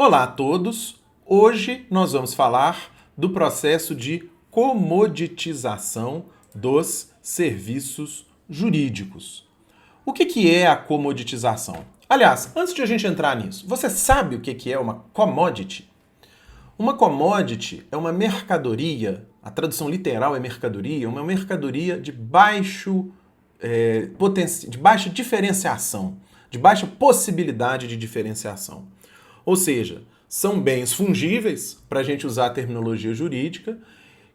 Olá a todos! Hoje nós vamos falar do processo de comoditização dos serviços jurídicos. O que é a comoditização? Aliás, antes de a gente entrar nisso, você sabe o que é uma commodity? Uma commodity é uma mercadoria, a tradução literal é mercadoria, uma mercadoria de de baixa diferenciação, de baixa possibilidade de diferenciação. Ou seja, são bens fungíveis, para a gente usar a terminologia jurídica,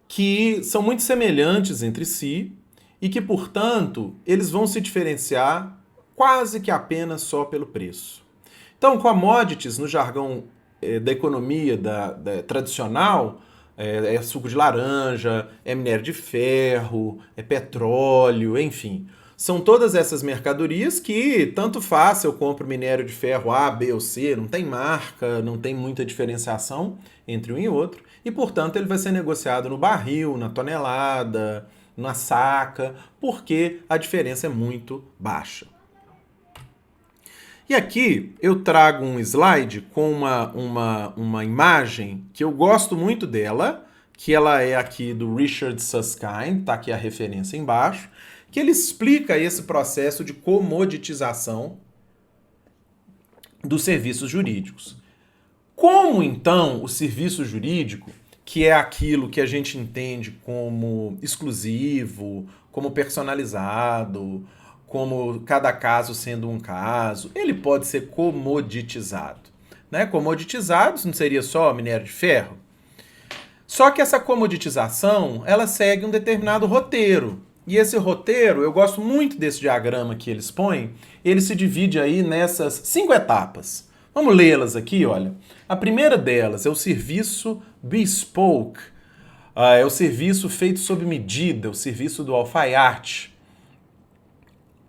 que são muito semelhantes entre si e que, portanto, eles vão se diferenciar quase que apenas só pelo preço. Então, commodities, no jargão da economia tradicional, é suco de laranja, é minério de ferro, é petróleo, enfim. São todas essas mercadorias que tanto faz se eu compro minério de ferro A, B ou C, não tem marca, não tem muita diferenciação entre um e outro, e portanto ele vai ser negociado no barril, na tonelada, na saca, porque a diferença é muito baixa. E aqui eu trago um slide com uma imagem que eu gosto muito dela, que ela é aqui do Richard Susskind, tá aqui a referência embaixo, que ele explica esse processo de comoditização dos serviços jurídicos. Como, então, o serviço jurídico, que é aquilo que a gente entende como exclusivo, como personalizado, como cada caso sendo um caso, ele pode ser comoditizado. Né? Comoditizados não seria só minério de ferro? Só que essa comoditização, ela segue um determinado roteiro. E esse roteiro, eu gosto muito desse diagrama que eles põem, ele se divide aí nessas 5 etapas. Vamos lê-las aqui, olha. A primeira delas é o serviço bespoke, é o serviço feito sob medida, o serviço do alfaiate.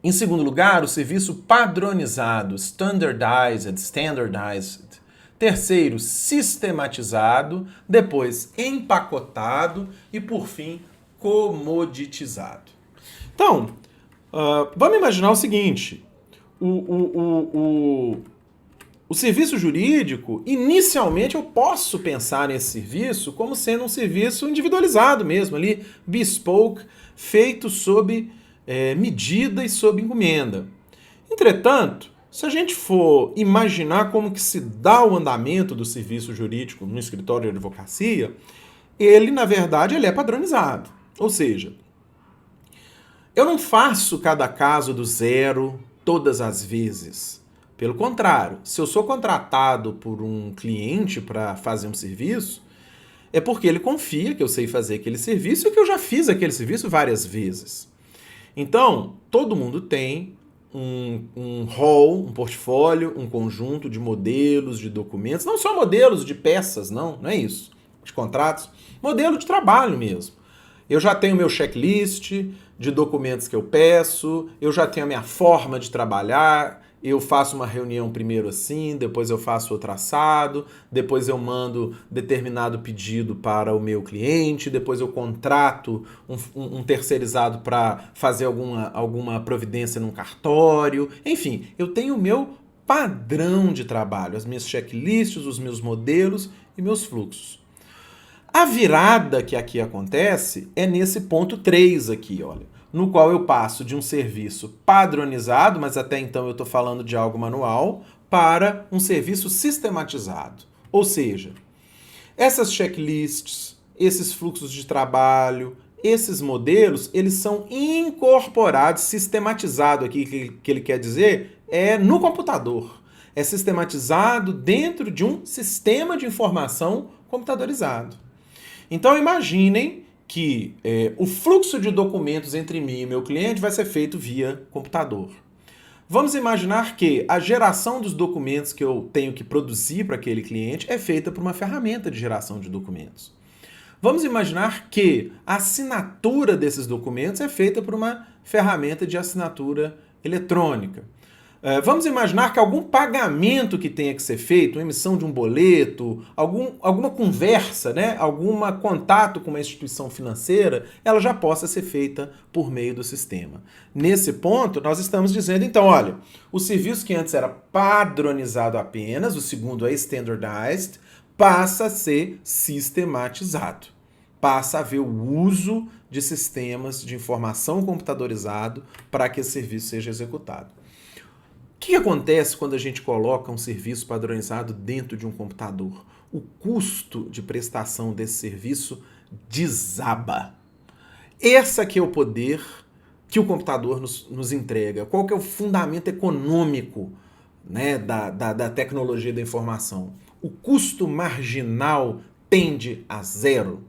Em segundo lugar, o serviço padronizado, standardized. Terceiro, sistematizado. Depois, empacotado. E, por fim, comoditizado. Então, vamos imaginar o seguinte. O serviço jurídico, inicialmente eu posso pensar nesse serviço como sendo um serviço individualizado mesmo, ali, bespoke, feito sob medida e sob encomenda. Entretanto, se a gente for imaginar como que se dá o andamento do serviço jurídico no escritório de advocacia, ele, na verdade, ele é padronizado. Ou seja, eu não faço cada caso do zero todas as vezes. Pelo contrário, se eu sou contratado por um cliente para fazer um serviço, é porque ele confia que eu sei fazer aquele serviço e que eu já fiz aquele serviço várias vezes. Então, todo mundo tem um rol, um portfólio, um conjunto de modelos, de documentos, não só modelos de peças, não é isso, de contratos, modelo de trabalho mesmo. Eu já tenho meu checklist de documentos que eu peço, eu já tenho a minha forma de trabalhar, eu faço uma reunião primeiro assim, depois eu faço outro assado, depois eu mando determinado pedido para o meu cliente, depois eu contrato um terceirizado para fazer alguma providência num cartório. Enfim, eu tenho o meu padrão de trabalho, as minhas checklists, os meus modelos e meus fluxos. A virada que aqui acontece é nesse ponto 3 aqui, olha, no qual eu passo de um serviço padronizado, mas até então eu estou falando de algo manual, para um serviço sistematizado. Ou seja, essas checklists, esses fluxos de trabalho, esses modelos, eles são incorporados, sistematizado aqui, que ele quer dizer, é no computador. É sistematizado dentro de um sistema de informação computadorizado. Então imaginem que o fluxo de documentos entre mim e meu cliente vai ser feito via computador. Vamos imaginar que a geração dos documentos que eu tenho que produzir para aquele cliente é feita por uma ferramenta de geração de documentos. Vamos imaginar que a assinatura desses documentos é feita por uma ferramenta de assinatura eletrônica. Vamos imaginar que algum pagamento que tenha que ser feito, uma emissão de um boleto, alguma conversa, né, algum contato com uma instituição financeira, ela já possa ser feita por meio do sistema. Nesse ponto, nós estamos dizendo, então, olha, o serviço que antes era padronizado apenas, o segundo é standardized, passa a ser sistematizado. Passa a haver o uso de sistemas de informação computadorizado para que esse serviço seja executado. O que acontece quando a gente coloca um serviço padronizado dentro de um computador? O custo de prestação desse serviço desaba. Esse aqui é o poder que o computador nos entrega. Qual que é o fundamento econômico, né, da tecnologia da informação? O custo marginal tende a zero.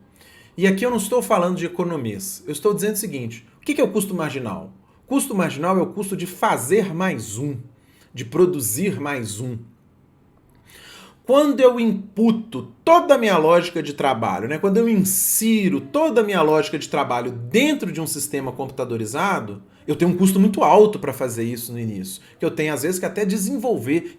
E aqui eu não estou falando de economês. Eu estou dizendo o seguinte, o que é o custo marginal? O custo marginal é o custo de fazer mais um, de produzir mais um. Quando eu imputo toda a minha lógica de trabalho, né, quando eu insiro toda a minha lógica de trabalho dentro de um sistema computadorizado, eu tenho um custo muito alto para fazer isso no início. Que eu tenho, às vezes, que até desenvolver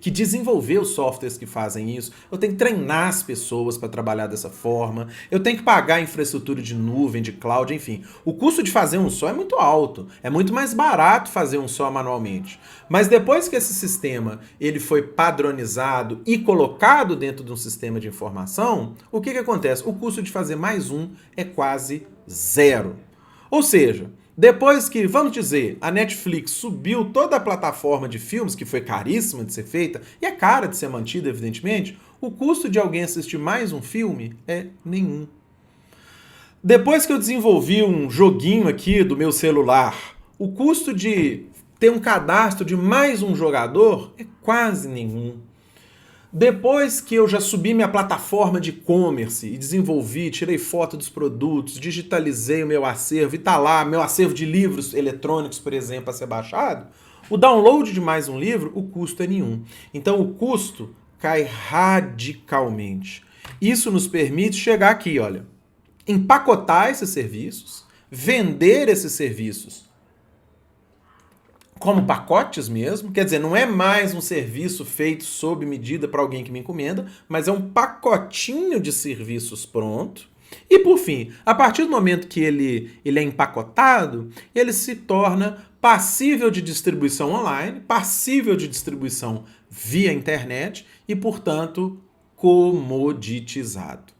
os softwares que fazem isso. Eu tenho que treinar as pessoas para trabalhar dessa forma. Eu tenho que pagar a infraestrutura de nuvem, de cloud, enfim. O custo de fazer um só é muito alto. É muito mais barato fazer um só manualmente. Mas depois que esse sistema ele foi padronizado e colocado dentro de um sistema de informação, o que acontece? O custo de fazer mais um é quase zero. Ou seja, depois que, vamos dizer, a Netflix subiu toda a plataforma de filmes, que foi caríssima de ser feita, e é cara de ser mantida, evidentemente, o custo de alguém assistir mais um filme é nenhum. Depois que eu desenvolvi um joguinho aqui do meu celular, o custo de ter um cadastro de mais um jogador é quase nenhum. Depois que eu já subi minha plataforma de e-commerce e desenvolvi, tirei foto dos produtos, digitalizei o meu acervo e tá lá, meu acervo de livros eletrônicos, por exemplo, a ser baixado, o download de mais um livro, o custo é nenhum. Então o custo cai radicalmente. Isso nos permite chegar aqui, olha, empacotar esses serviços, vender esses serviços como pacotes mesmo, quer dizer, não é mais um serviço feito sob medida para alguém que me encomenda, mas é um pacotinho de serviços pronto. E por fim, a partir do momento que ele é empacotado, ele se torna passível de distribuição online, passível de distribuição via internet e, portanto, comoditizado.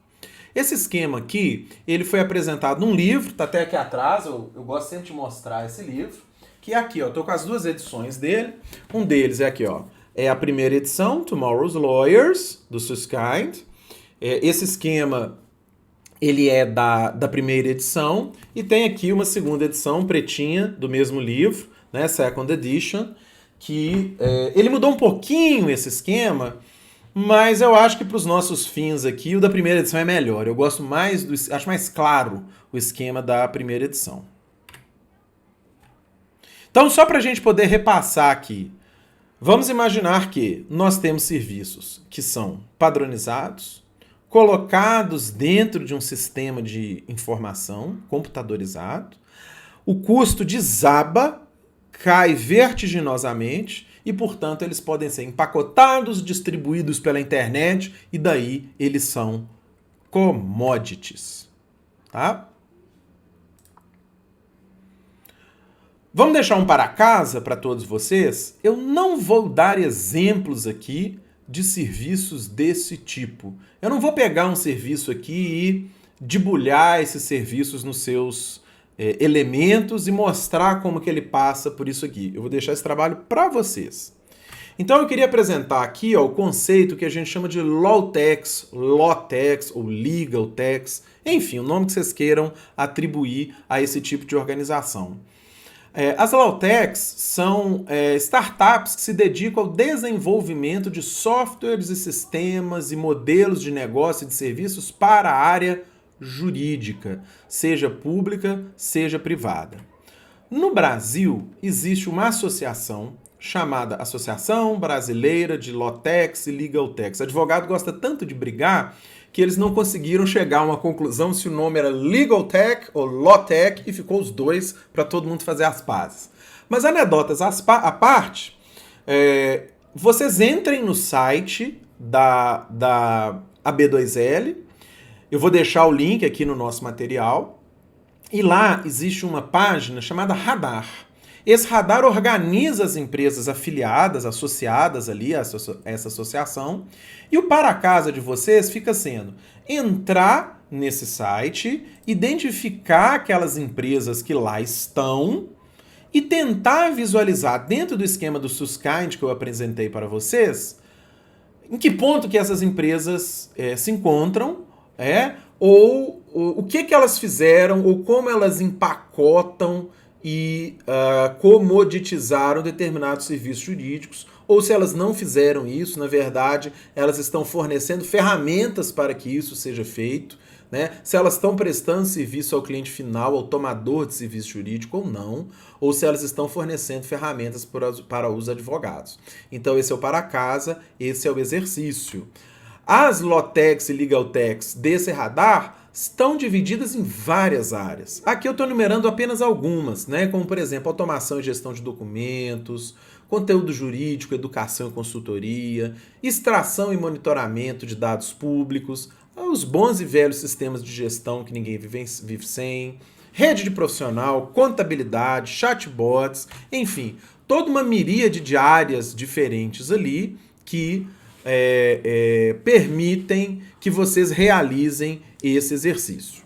Esse esquema aqui, ele foi apresentado num livro, tá até aqui atrás, eu gosto sempre de mostrar esse livro, que é aqui, ó, tô com as duas edições dele. Um deles é aqui, ó, é a primeira edição, Tomorrow's Lawyers, do Susskind. Esse esquema, ele é da primeira edição, e tem aqui uma segunda edição, pretinha, do mesmo livro, né, Second Edition, que ele mudou um pouquinho esse esquema, mas eu acho que para os nossos fins aqui, o da primeira edição é melhor. Eu gosto mais, acho mais claro o esquema da primeira edição. Então, só para a gente poder repassar aqui, vamos imaginar que nós temos serviços que são padronizados, colocados dentro de um sistema de informação computadorizado, o custo desaba, cai vertiginosamente e, portanto, eles podem ser empacotados, distribuídos pela internet e daí eles são commodities, tá? Vamos deixar um para casa para todos vocês? Eu não vou dar exemplos aqui de serviços desse tipo. Eu não vou pegar um serviço aqui e debulhar esses serviços nos seus elementos e mostrar como que ele passa por isso aqui. Eu vou deixar esse trabalho para vocês. Então eu queria apresentar aqui, ó, o conceito que a gente chama de Law Tax ou Legal Tax, enfim, o nome que vocês queiram atribuir a esse tipo de organização. As Lawtechs são startups que se dedicam ao desenvolvimento de softwares e sistemas e modelos de negócio e de serviços para a área jurídica, seja pública, seja privada. No Brasil, existe uma associação chamada Associação Brasileira de Lawtechs e Legal Techs. O advogado gosta tanto de brigar que eles não conseguiram chegar a uma conclusão se o nome era Legal Tech ou Law Tech e ficou os dois para todo mundo fazer as pazes. Mas anedotas à parte, Vocês entrem no site da AB2L, eu vou deixar o link aqui no nosso material, e lá existe uma página chamada Radar. Esse radar organiza as empresas afiliadas, associadas ali a essa associação, e o para casa de vocês fica sendo entrar nesse site, identificar aquelas empresas que lá estão e tentar visualizar dentro do esquema do Susskind que eu apresentei para vocês, em que ponto que essas empresas se encontram, ou o que elas fizeram, ou como elas empacotam e comoditizaram determinados serviços jurídicos, ou se elas não fizeram isso, na verdade, elas estão fornecendo ferramentas para que isso seja feito, né? Se elas estão prestando serviço ao cliente final, ao tomador de serviço jurídico ou não, ou se elas estão fornecendo ferramentas para os advogados. Então esse é o para casa, esse é o exercício. As Lawtechs e Legaltechs desse radar estão divididas em várias áreas. Aqui eu estou enumerando apenas algumas, né? Como, por exemplo, automação e gestão de documentos, conteúdo jurídico, educação e consultoria, extração e monitoramento de dados públicos, os bons e velhos sistemas de gestão que ninguém vive sem, rede de profissional, contabilidade, chatbots, enfim, toda uma miríade de áreas diferentes ali que permitem que vocês realizem esse exercício.